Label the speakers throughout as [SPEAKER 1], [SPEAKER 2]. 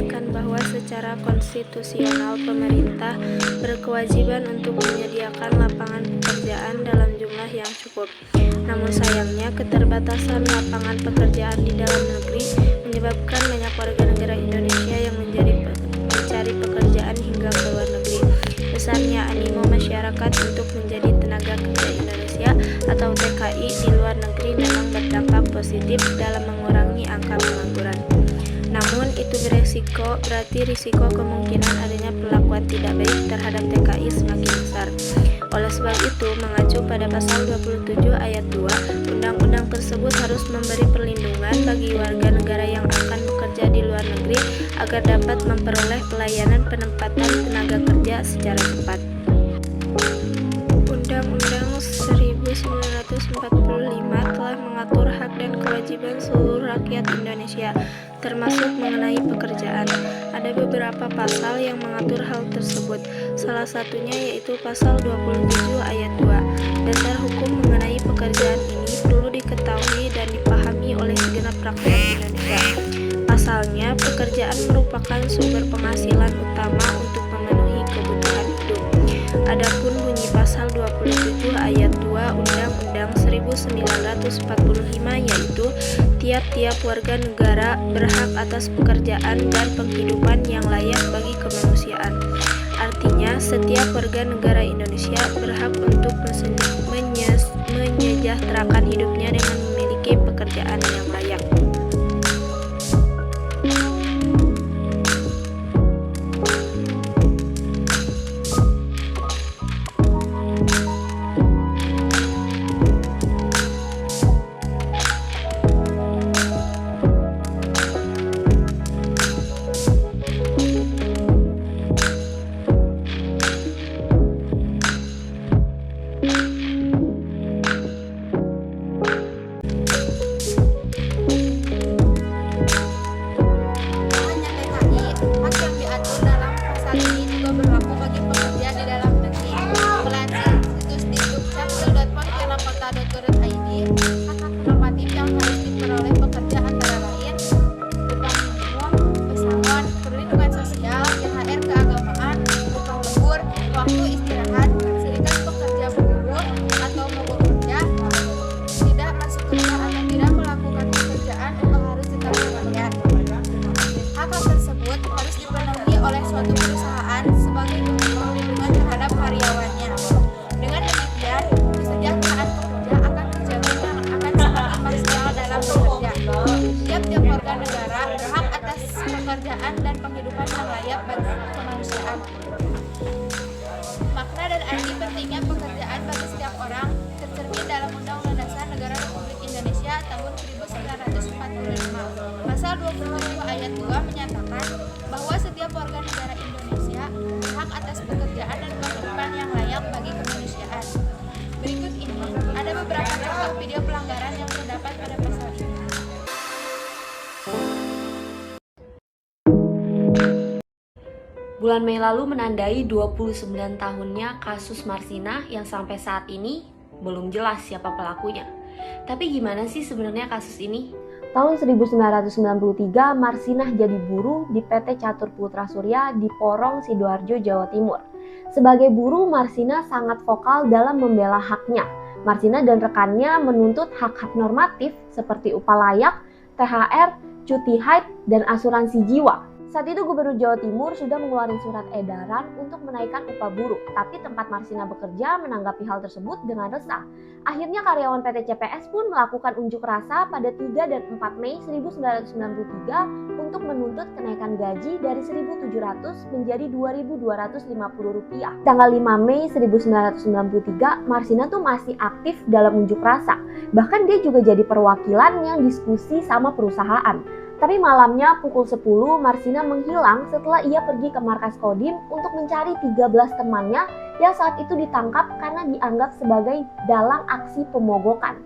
[SPEAKER 1] menjelaskan bahwa secara konstitusional pemerintah berkewajiban untuk menyediakan lapangan pekerjaan dalam jumlah yang cukup. Namun sayangnya keterbatasan lapangan pekerjaan di dalam negeri menyebabkan banyak warga negara Indonesia yang mencari pekerjaan hingga ke luar negeri. Besarnya animo masyarakat untuk menjadi tenaga kerja Indonesia atau TKI di luar negeri memang berdampak positif dalam mengurangi angka pengangguran. Namun itu berarti risiko kemungkinan adanya perlakuan tidak baik terhadap TKI semakin besar. Oleh sebab itu, mengacu pada pasal 27 ayat 2, undang-undang tersebut harus memberi perlindungan bagi warga negara yang akan bekerja di luar negeri agar dapat memperoleh pelayanan penempatan tenaga kerja secara cepat. Undang-Undang 1945 telah mengatur hak dan kewajiban seluruh rakyat Indonesia, termasuk mengenai pekerjaan. Ada beberapa pasal yang mengatur hal tersebut. Salah satunya yaitu pasal 27 ayat 2. Dasar hukum mengenai pekerjaan ini perlu diketahui dan dipahami oleh segenap rakyat Indonesia. Pasalnya, pekerjaan merupakan sumber penghasilan utama untuk memenuhi kebutuhan hidup. Adapun bunyi pasal 27 ayat 2 Undang-Undang 1945 yaitu tiap-tiap warga negara berhak atas pekerjaan dan penghidupan yang layak bagi kemanusiaan. Artinya, setiap warga negara Indonesia berhak untuk menyejahterakan hidupnya dengan memiliki pekerjaan yang layak. Pekerjaan dan penghidupan yang layak bagi kemanusiaan. Makna dan arti pentingnya pekerjaan bagi setiap orang tercermin dalam Undang-Undang Dasar Negara Republik Indonesia tahun 1945. Pasal 27 ayat 2 menyatakan bahwa setiap warga negara Indonesia berhak atas pekerjaan dan penghidupan yang layak bagi kemanusiaan. Berikut ini ada beberapa contoh video pelanggaran yang terdapat pada pasal ini.
[SPEAKER 2] Bulan Mei lalu menandai 29 tahunnya kasus Marsinah yang sampai saat ini belum jelas siapa pelakunya. Tapi gimana sih sebenarnya kasus ini?
[SPEAKER 3] Tahun 1993, Marsinah jadi buruh di PT Catur Putra Surya di Porong, Sidoarjo, Jawa Timur. Sebagai buruh, Marsinah sangat vokal dalam membela haknya. Marsinah dan rekannya menuntut hak-hak normatif seperti upah layak, THR, cuti haid, dan asuransi jiwa. Saat itu Gubernur Jawa Timur sudah mengeluarkan surat edaran untuk menaikkan upah buruh, tapi tempat Marsinah bekerja menanggapi hal tersebut dengan resah. Akhirnya karyawan PT CPS pun melakukan unjuk rasa pada 3 dan 4 Mei 1993 untuk menuntut kenaikan gaji dari Rp1.700 menjadi Rp2.250. Tanggal 5 Mei 1993, Marsinah tuh masih aktif dalam unjuk rasa. Bahkan dia juga jadi perwakilan yang diskusi sama perusahaan. Tapi malamnya pukul 10, Marsinah menghilang setelah ia pergi ke markas Kodim untuk mencari 13 temannya yang saat itu ditangkap karena dianggap sebagai dalang aksi pemogokan.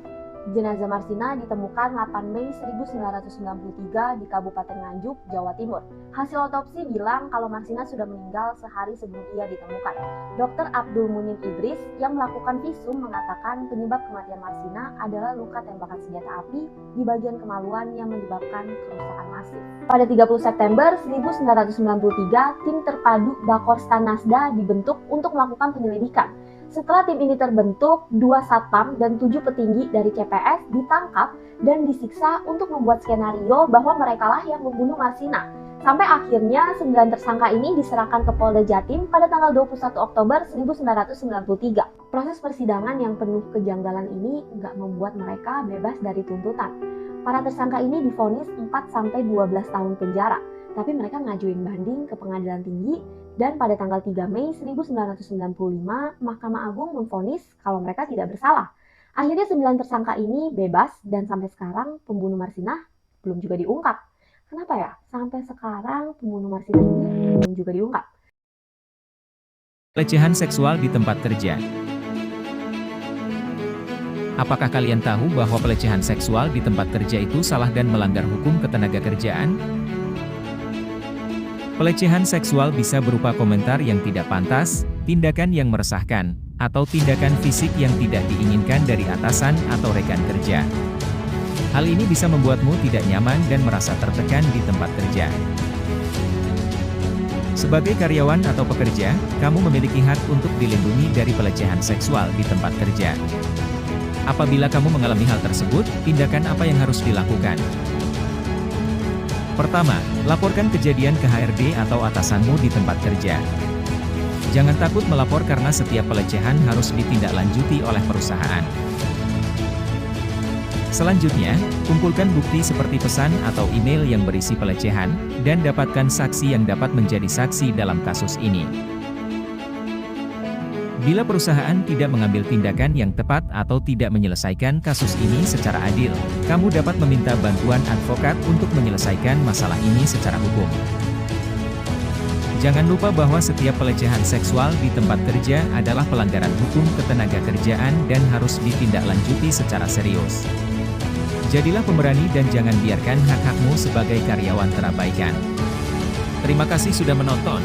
[SPEAKER 3] jenazah Marsina ditemukan 8 Mei 1993 di Kabupaten Nganjuk, Jawa Timur. Hasil otopsi bilang kalau Marsina sudah meninggal sehari sebelum ia ditemukan. Dr. Abdul Munim Idris yang melakukan visum mengatakan penyebab kematian Marsina adalah luka tembakan senjata api di bagian kemaluan yang menyebabkan kerusakan masif. Pada 30 September 1993, tim terpadu Bakorstan Nasda dibentuk untuk melakukan penyelidikan. Setelah tim ini terbentuk, 2 satpam dan 7 petinggi dari CPS ditangkap dan disiksa untuk membuat skenario bahwa merekalah yang membunuh Marsina. Sampai akhirnya 9 tersangka ini diserahkan ke Polda Jatim pada tanggal 21 Oktober 1993. Proses persidangan yang penuh kejanggalan ini nggak membuat mereka bebas dari tuntutan. Para tersangka ini divonis 4-12 tahun penjara, tapi mereka ngajuin banding ke Pengadilan Tinggi. Dan pada tanggal 3 Mei 1995, Mahkamah Agung memvonis kalau mereka tidak bersalah. Akhirnya 9 tersangka ini bebas dan sampai sekarang pembunuh Marsina belum juga diungkap. Kenapa ya? Sampai sekarang pembunuh Marsina ini belum juga diungkap.
[SPEAKER 4] Pelecehan seksual di tempat kerja. Apakah kalian tahu bahwa pelecehan seksual di tempat kerja itu salah dan melanggar hukum ketenagakerjaan? Pelecehan seksual bisa berupa komentar yang tidak pantas, tindakan yang meresahkan, atau tindakan fisik yang tidak diinginkan dari atasan atau rekan kerja. Hal ini bisa membuatmu tidak nyaman dan merasa tertekan di tempat kerja. Sebagai karyawan atau pekerja, kamu memiliki hak untuk dilindungi dari pelecehan seksual di tempat kerja. Apabila kamu mengalami hal tersebut, tindakan apa yang harus dilakukan? Pertama, laporkan kejadian ke HRD atau atasanmu di tempat kerja. Jangan takut melapor karena setiap pelecehan harus ditindaklanjuti oleh perusahaan. Selanjutnya, kumpulkan bukti seperti pesan atau email yang berisi pelecehan, dan dapatkan saksi yang dapat menjadi saksi dalam kasus ini. Bila perusahaan tidak mengambil tindakan yang tepat atau tidak menyelesaikan kasus ini secara adil, kamu dapat meminta bantuan advokat untuk menyelesaikan masalah ini secara hukum. Jangan lupa bahwa setiap pelecehan seksual di tempat kerja adalah pelanggaran hukum ketenagakerjaan dan harus ditindaklanjuti secara serius. Jadilah pemberani dan jangan biarkan hak-hakmu sebagai karyawan terabaikan. Terima kasih sudah menonton.